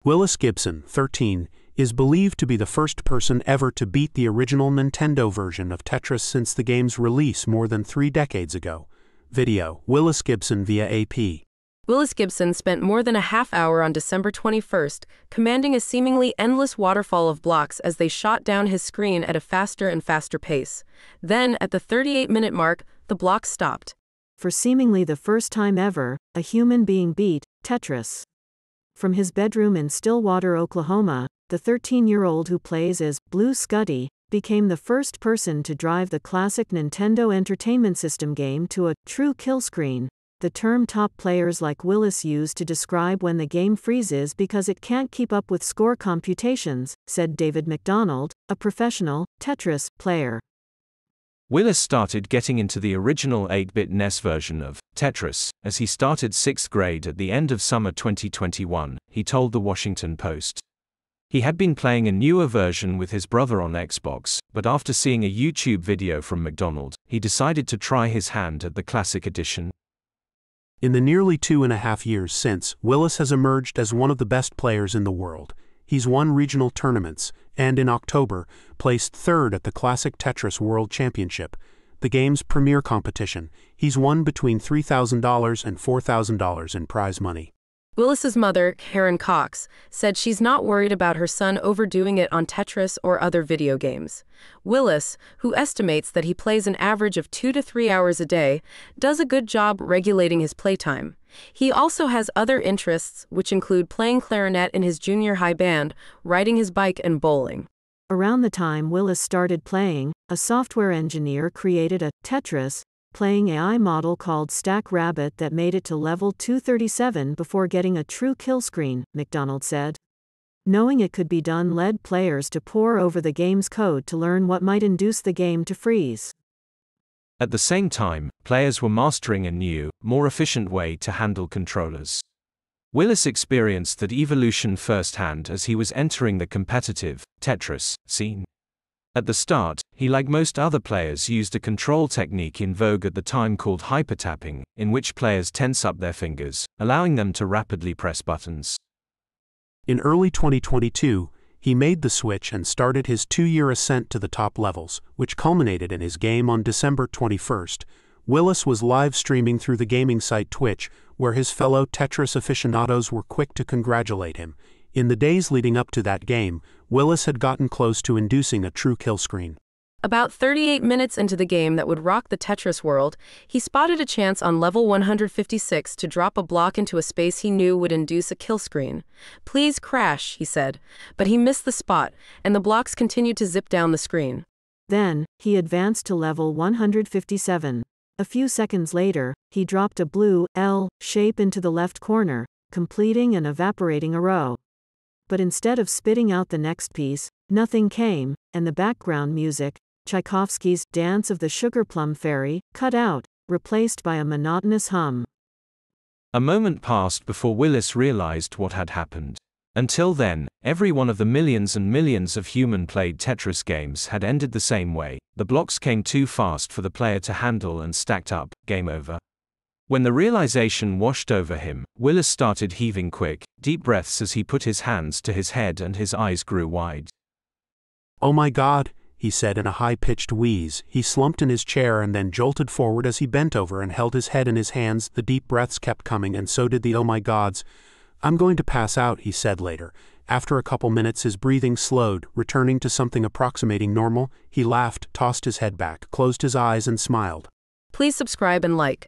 Willis Gibson, 13, is believed to be the first person ever to beat the original Nintendo version of Tetris since the game's release more than 3 decades ago. Video, Willis Gibson via AP. Willis Gibson spent more than a half hour on December 21st, commanding a seemingly endless waterfall of blocks as they shot down his screen at a faster and faster pace. Then, at the 38-minute mark, the blocks stopped. For seemingly the first time ever, a human being beat Tetris. From his bedroom in Stillwater, Oklahoma, the 13-year-old who plays as Blue Scuti became the first person to drive the classic Nintendo Entertainment System game to a true kill screen, the term top players like Willis use to describe when the game freezes because it can't keep up with score computations, said David McDonald, a professional Tetris player. Willis started getting into the original 8-bit NES version of Tetris as he started 6th grade at the end of summer 2021, he told the Washington Post. He had been playing a newer version with his brother on Xbox, but after seeing a YouTube video from McDonald, he decided to try his hand at the classic edition. In the nearly 2.5 years since, Willis has emerged as one of the best players in the world. He's won regional tournaments, and in October, placed 3rd at the Classic Tetris World Championship, the game's premier competition. He's won between $3,000 and $4,000 in prize money. Willis's mother, Karen Cox, said she's not worried about her son overdoing it on Tetris or other video games. Willis, who estimates that he plays an average of 2 to 3 hours a day, does a good job regulating his playtime. He also has other interests, which include playing clarinet in his junior high band, riding his bike, and bowling. Around the time Willis started playing, a software engineer created a Tetris playing AI model called Stack Rabbit that made it to level 237 before getting a true kill screen, McDonald said. Knowing it could be done led players to pore over the game's code to learn what might induce the game to freeze. At the same time, players were mastering a new, more efficient way to handle controllers. Willis experienced that evolution firsthand as he was entering the competitive Tetris scene. At the start, he, like most other players, used a control technique in vogue at the time called hypertapping, in which players tense up their fingers, allowing them to rapidly press buttons. In early 2022, he made the switch and started his 2-year ascent to the top levels, which culminated in his game on December 21st. Willis was live streaming through the gaming site Twitch, where his fellow Tetris aficionados were quick to congratulate him. In the days leading up to that game, Willis had gotten close to inducing a true kill screen. About 38 minutes into the game that would rock the Tetris world, he spotted a chance on level 156 to drop a block into a space he knew would induce a kill screen. "Please crash," he said, but he missed the spot, and the blocks continued to zip down the screen. Then, he advanced to level 157. A few seconds later, he dropped a blue L shape into the left corner, completing and evaporating a row. But instead of spitting out the next piece, nothing came, and the background music, Tchaikovsky's Dance of the Sugar Plum Fairy, cut out, replaced by a monotonous hum. A moment passed before Willis realized what had happened. Until then, every one of the millions and millions of human-played Tetris games had ended the same way. The blocks came too fast for the player to handle and stacked up, game over. When the realization washed over him, Willis started heaving quick, deep breaths as he put his hands to his head and his eyes grew wide. "Oh my God," he said in a high-pitched wheeze. He slumped in his chair and then jolted forward as he bent over and held his head in his hands. The deep breaths kept coming, and so did the "oh my gods." "I'm going to pass out," he said later. After a couple minutes his breathing slowed, returning to something approximating normal. He laughed, tossed his head back, closed his eyes and smiled. Please subscribe and like.